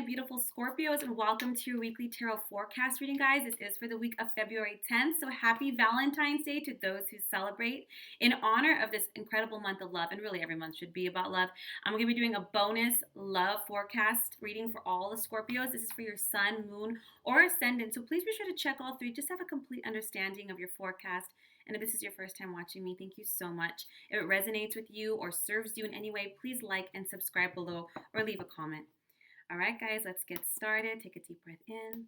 beautiful Scorpios, and welcome to your weekly tarot forecast reading, guys. This is for the week of February 10th, so happy Valentine's Day to those who celebrate. In honor of this incredible month of love, and really every month should be about love, I'm going to be doing a bonus love forecast reading for all the Scorpios. This is for your sun, moon, or ascendant, so please be sure to check all three. Just have a complete understanding of your forecast. And if this is your first time watching me, thank you so much. If it resonates with you or serves you in any way, please like and subscribe below or leave a comment. All right, guys, let's get started. Take a deep breath in.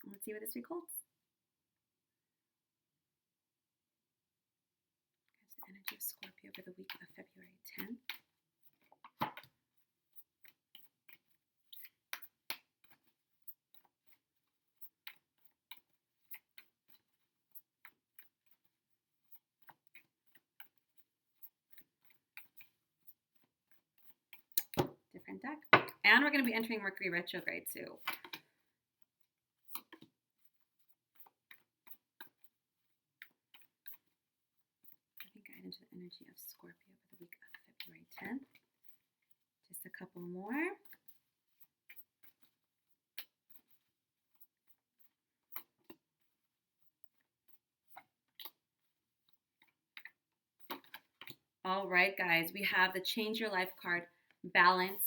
Let's see what this week holds. Here's the energy of Scorpio for the week of February 10th. Different deck. And we're going to be entering Mercury retrograde too. Giving guidance to the energy of Scorpio for the week of February 10th. Just a couple more. All right, guys, we have the Change Your Life card, Balance,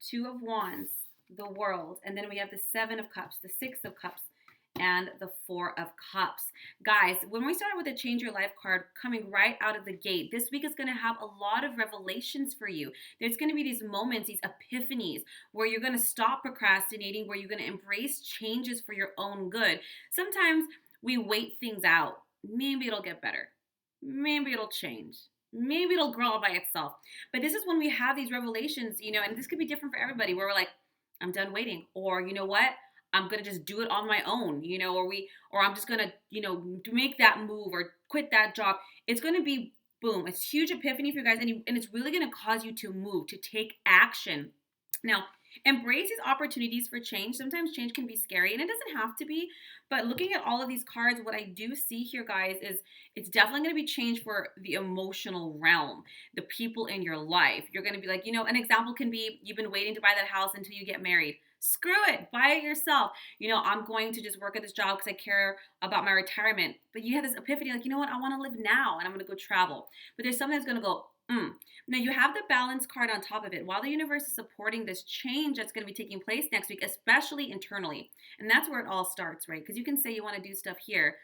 Two of Wands, the World, and then we have the Seven of Cups, the Six of Cups, and the Four of Cups. Guys, when we started with the Change Your Life card coming right out of the gate, this week is going to have a lot of revelations for you. There's going to be these moments, these epiphanies, where you're going to stop procrastinating, where you're going to embrace changes for your own good. Sometimes we wait things out. Maybe it'll get better. Maybe it'll change. Maybe it'll grow all by itself. But this is when we have these revelations, and this could be different for everybody, where we're like, I'm done waiting. Or, you know what? I'm going to just do it on my own, or I'm just going to, make that move or quit that job. It's going to be, boom, it's huge epiphany for you guys. And it's really going to cause you to move, to take action. Now, embrace these opportunities for change. Sometimes change can be scary, and it doesn't have to be. But looking at all of these cards, what I do see here, guys, is it's definitely going to be change for the emotional realm, the people in your life. You're going to be like, an example can be you've been waiting to buy that house until you get married. Screw it. Buy it yourself. I'm going to just work at this job because I care about my retirement. But you have this epiphany like, you know what? I want to live now, and I'm going to go travel. But there's something that's going to go, Now you have the balance card on top of it. While the universe is supporting this change that's going to be taking place next week, especially internally. And that's where it all starts, right? Because you can say you want to do stuff here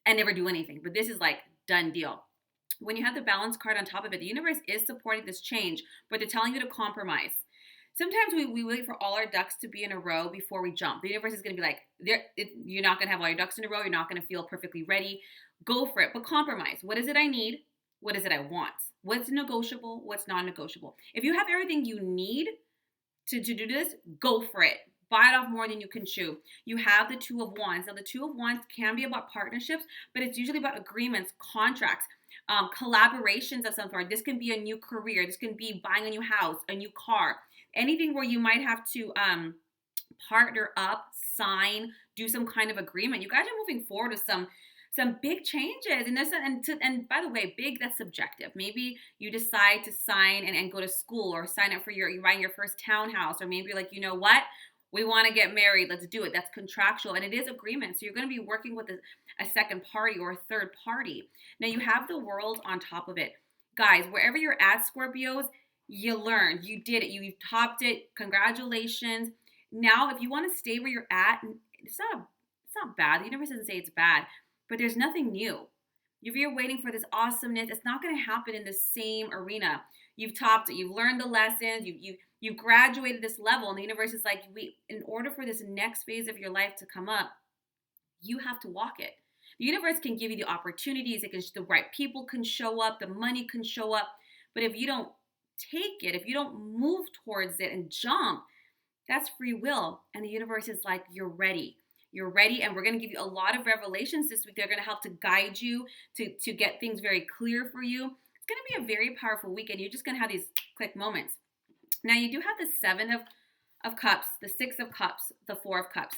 and never do anything. But this is like done deal. When you have the balance card on top of it, the universe is supporting this change, but they're telling you to compromise. Sometimes we wait for all our ducks to be in a row before we jump. The universe is going to be like, you're not going to have all your ducks in a row. You're not going to feel perfectly ready. Go for it, but compromise. What is it I need? What is it I want? What's negotiable? What's non-negotiable? If you have everything you need to do this, go for it. Bite off more than you can chew. You have the Two of Wands. Now, the Two of Wands can be about partnerships, but it's usually about agreements, contracts, collaborations of some sort. This can be a new career. This can be buying a new house, a new car, anything where you might have to partner up, sign, do some kind of agreement. You guys are moving forward with some big changes. And by the way, big, that's subjective. Maybe you decide to sign and go to school, or sign up for you're buying your first townhouse, or maybe like, you know what? We want to get married. Let's do it. That's contractual, and it is agreement. So you're going to be working with a second party or a third party. Now you have the World on top of it. Guys, wherever you're at, Scorpios, you learned. You did it. You topped it. Congratulations. Now, if you want to stay where you're at, it's not bad. The universe doesn't say it's bad. But there's nothing new. If you're waiting for this awesomeness, it's not going to happen in the same arena. You've topped it. You've learned the lessons. You've graduated this level. And the universe is like, in order for this next phase of your life to come up, you have to walk it. The universe can give you the opportunities. The right people can show up. The money can show up. But if you don't take it, if you don't move towards it and jump, that's free will. And the universe is like, you're ready. You're ready, and we're going to give you a lot of revelations this week. They're going to help to guide you, to get things very clear for you. It's going to be a very powerful week, and you're just going to have these quick moments. Now, you do have the Seven of Cups, the Six of Cups, the Four of Cups.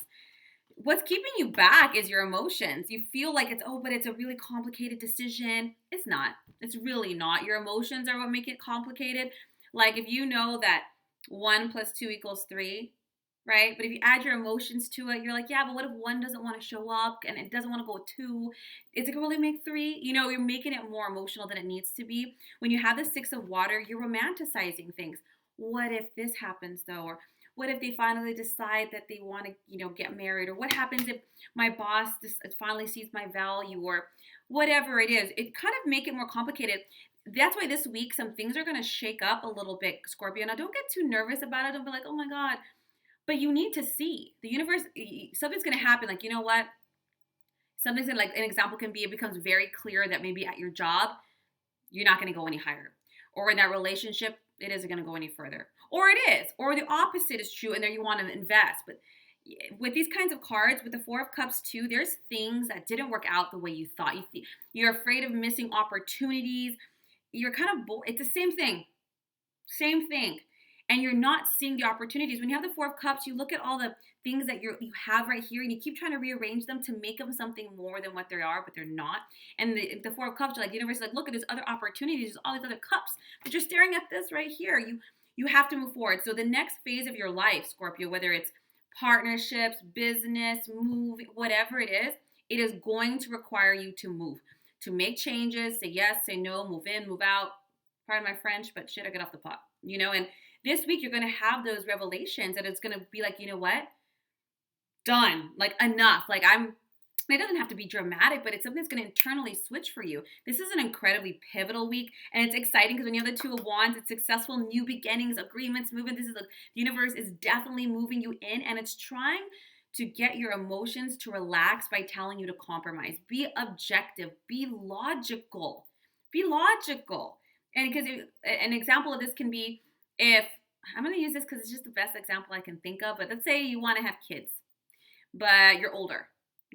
What's keeping you back is your emotions. You feel like but it's a really complicated decision. It's not. It's really not. Your emotions are what make it complicated. Like if you know that 1 plus 2 equals 3, right? But if you add your emotions to it, you're like, yeah, but what if 1 doesn't want to show up and it doesn't want to go 2? Is it going to really make 3? You know, you're making it more emotional than it needs to be. When you have the 6 of water, you're romanticizing things. What if this happens though? Or what if they finally decide that they want to, get married? Or what happens if my boss just finally sees my value? Or whatever it is. It kind of make it more complicated. That's why this week some things are going to shake up a little bit, Scorpio. Now, don't get too nervous about it. Don't be like, oh my God. But you need to see the universe. Something's going to happen. Like, you know what? Something's going to, like, an example can be, it becomes very clear that maybe at your job, you're not going to go any higher. Or in that relationship, it isn't going to go any further. Or it is. Or the opposite is true and there you want to invest. But with these kinds of cards, with the Four of Cups too, there's things that didn't work out the way you thought. You're afraid of missing opportunities. You're kind of it's the same thing. Same thing. And you're not seeing the opportunities. When you have the Four of Cups, you look at all the things that you have right here and you keep trying to rearrange them to make them something more than what they are, but they're not. And the Four of Cups are like, the universe is like, look, there's other opportunities, there's all these other cups, but you're staring at this right here. You have to move forward. So the next phase of your life, Scorpio, whether it's partnerships, business, move, whatever it is going to require you to move, to make changes, say yes, say no, move in, move out. Pardon my French, but shit, I get off the pot, and this week you're going to have those revelations that it's going to be like, you know what? Done. Like enough. Like it doesn't have to be dramatic, but it's something that's going to internally switch for you. This is an incredibly pivotal week, and it's exciting because when you have the Two of Wands, it's successful new beginnings, agreements, movement. The universe is definitely moving you in, and it's trying to get your emotions to relax by telling you to compromise. Be objective. Be logical. Be logical. And because an example of this can be, if I'm going to use this because it's just the best example I can think of, but let's say you want to have kids, but you're older,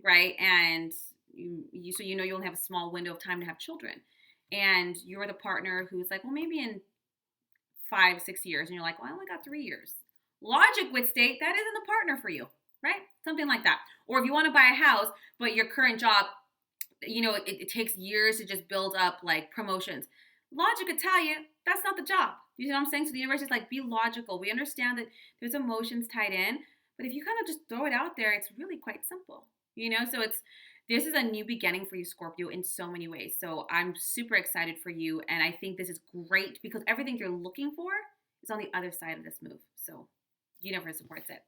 right? And so you only have a small window of time to have children, and you're the partner who's like, well, maybe in 5-6 years, and you're like, well, I only got 3 years. Logic would state that isn't the partner for you, right? Something like that. Or if you want to buy a house, but your current job, it takes years to just build up like promotions. Logic could tell you that's not the job. You know what I'm saying? So the universe is like, be logical. We understand that there's emotions tied in, but if you kind of just throw it out there, it's really quite simple. So this is a new beginning for you, Scorpio, in so many ways. So I'm super excited for you, and I think this is great because everything you're looking for is on the other side of this move. So universe supports it.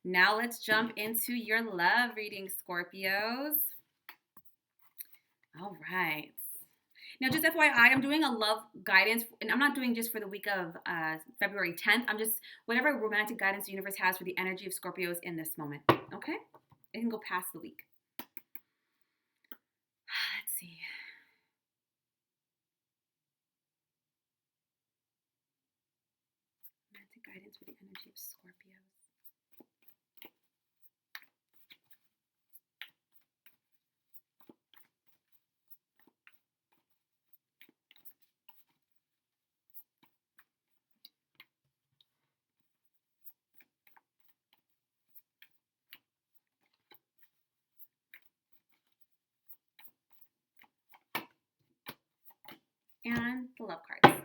Now let's jump into your love reading, Scorpios. All right. Now, just FYI, I'm doing a love guidance, and I'm not doing just for the week of February 10th. I'm just whatever romantic guidance the universe has for the energy of Scorpios in this moment. Okay? It can go past the week. Let's see. Romantic guidance for the energy of Scorpios. And the love cards.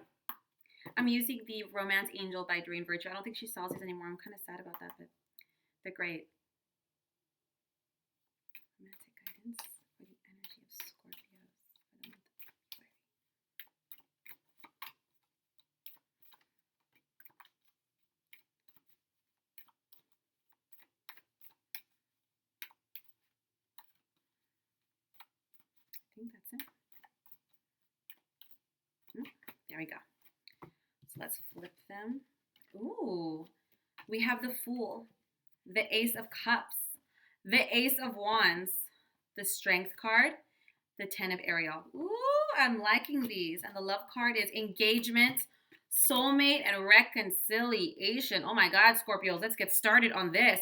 I'm using the Romance Angel by Doreen Virtue. I don't think she sells these anymore. I'm kind of sad about that, but they're great. Romantic guidance for the energy of Scorpios. I think that's it. There we go. So let's flip them. Ooh, we have the Fool, the Ace of Cups, the Ace of Wands, the Strength card, the Ten of Ariel. Ooh, I'm liking these. And the love card is Engagement, Soulmate, and Reconciliation. Oh my God, Scorpios, let's get started on this.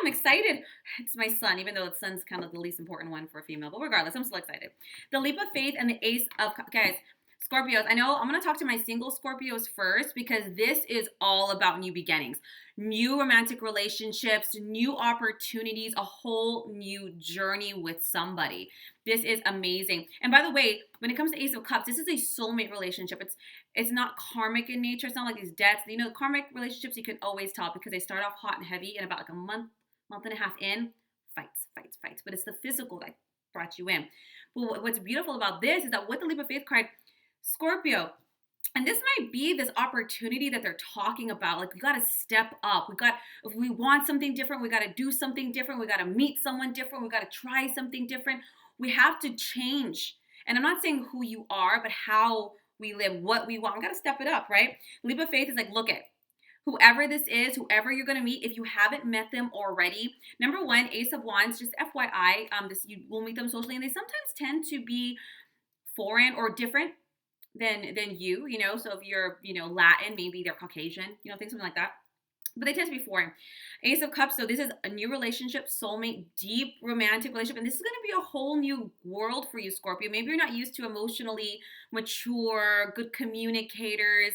I'm excited. It's my sun, even though the sun's kind of the least important one for a female. But regardless, I'm still excited. The Leap of Faith and the Ace of Cups. Guys, Scorpios, I know I'm going to talk to my single Scorpios first because this is all about new beginnings, new romantic relationships, new opportunities, a whole new journey with somebody. This is amazing. And by the way, when it comes to Ace of Cups, this is a soulmate relationship. It's not karmic in nature. It's not like these debts. You know, karmic relationships, you can always tell because they start off hot and heavy, and about like a month and a half in, fights. But it's the physical that brought you in. But what's beautiful about this is that with the leap of faith card, Scorpio, and this might be this opportunity that they're talking about. Like, we got to step up. If we want something different, we got to do something different. We got to meet someone different. We got to try something different. We have to change. And I'm not saying who you are, but how we live, what we want. We got to step it up, right? Leap of faith is like, look at whoever this is, whoever you're going to meet. If you haven't met them already, number one, Ace of Wands, just FYI, you will meet them socially, and they sometimes tend to be foreign or different than you know. So if you're, you know, Latin, maybe they're Caucasian, you know, think something like that. But they tend to be foreign. Ace of Cups, so this is a new relationship, soulmate, deep romantic relationship. And this is going to be a whole new world for you, Scorpio. Maybe you're not used to emotionally mature, good communicators.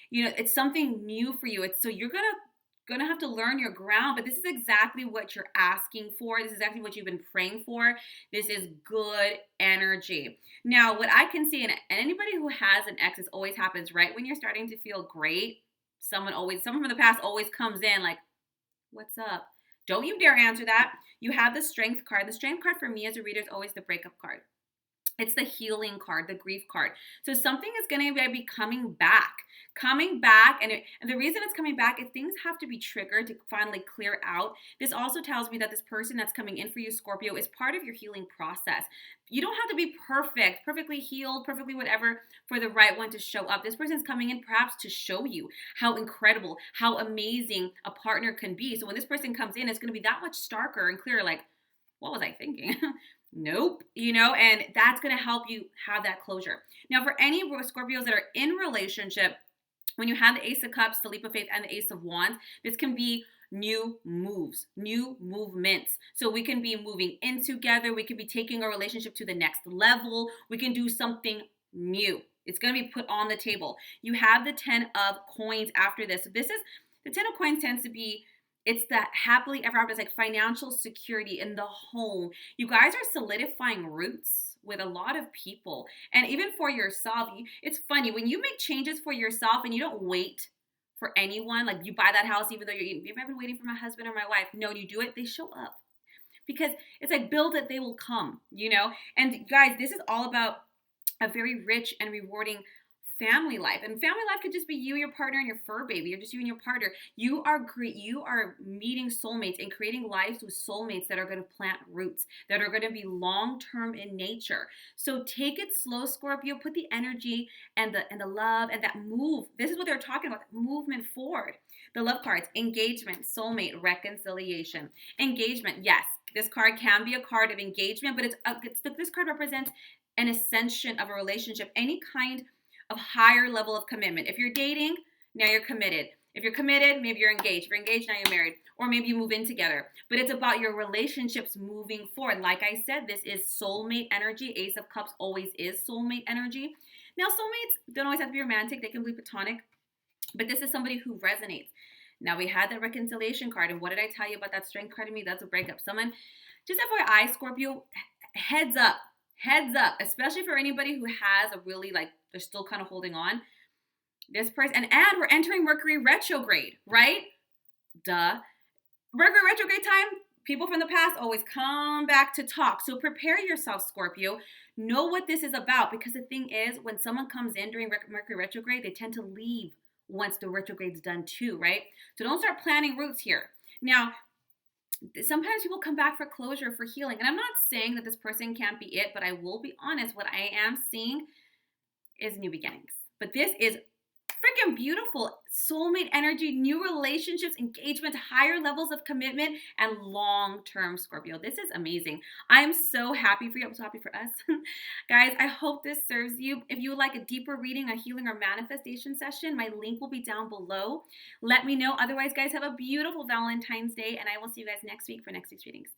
You know, it's something new for you. So you're gonna have to learn your ground, but this is exactly what you're asking for. This is exactly what you've been praying for. This is good energy. Now, what I can see, and anybody who has an ex, this always happens right when you're starting to feel great. Someone from the past always comes in like, what's up? Don't you dare answer that. You have the Strength card. The Strength card for me as a reader is always the breakup card. It's the healing card, the grief card. So something is going to be coming back. And the reason it's coming back is things have to be triggered to finally clear out. This also tells me that this person that's coming in for you, Scorpio, is part of your healing process. You don't have to be perfect, perfectly healed, perfectly whatever for the right one to show up. This person's coming in perhaps to show you how incredible, how amazing a partner can be. So when this person comes in, it's going to be that much starker and clearer, like, what was I thinking? Nope, you know, and that's going to help you have that closure. Now, for any Scorpios that are in relationship, when you have the Ace of Cups, the Leap of Faith, and the Ace of Wands, this can be new moves, new movements. So we can be moving in together. We can be taking our relationship to the next level. We can do something new. It's going to be put on the table. You have the 10 of coins after this. So the 10 of coins tends to be, it's that happily ever after. It's like financial security in the home. You guys are solidifying roots with a lot of people. And even for yourself, it's funny when you make changes for yourself and you don't wait for anyone. Like, you buy that house even though you've been waiting for my husband or my wife. No, you do it, they show up. Because it's like, build it, they will come, you know? And guys, this is all about a very rich and rewarding family life. And family life could just be you, your partner, and your fur baby, or just you and your partner. You are meeting soulmates and creating lives with soulmates that are going to plant roots, that are going to be long-term in nature. So take it slow, Scorpio. Put the energy and the love and that move. This is what they're talking about, movement forward. The love cards, engagement, soulmate, reconciliation. Engagement, yes, this card can be a card of engagement, but this card represents an ascension of a relationship, any kind of higher level of commitment. If you're dating, now you're committed. If you're committed, maybe you're engaged. If you're engaged, now you're married. Or maybe you move in together. But it's about your relationships moving forward. Like I said, this is soulmate energy. Ace of Cups always is soulmate energy. Now, soulmates don't always have to be romantic. They can be platonic. But this is somebody who resonates. Now, we had that reconciliation card. And what did I tell you about that Strength card to me? That's a breakup. Someone, just FYI, Scorpio, heads up, especially for anybody who has a really, like, they're still kind of holding on. This person, and we're entering Mercury retrograde, right? Duh. Mercury retrograde time, people from the past always come back to talk. So prepare yourself, Scorpio. Know what this is about, because the thing is, when someone comes in during Mercury retrograde, they tend to leave once the retrograde's done too, right? So don't start planning roots here. Now, sometimes people come back for closure, for healing. And I'm not saying that this person can't be it, but I will be honest, what I am seeing is new beginnings. But this is freaking beautiful. Soulmate energy, new relationships, engagement, higher levels of commitment, and long-term, Scorpio. This is amazing. I'm so happy for you. I'm so happy for us. Guys, I hope this serves you. If you would like a deeper reading, a healing, or manifestation session, my link will be down below. Let me know. Otherwise, guys, have a beautiful Valentine's Day, and I will see you guys next week for next week's readings.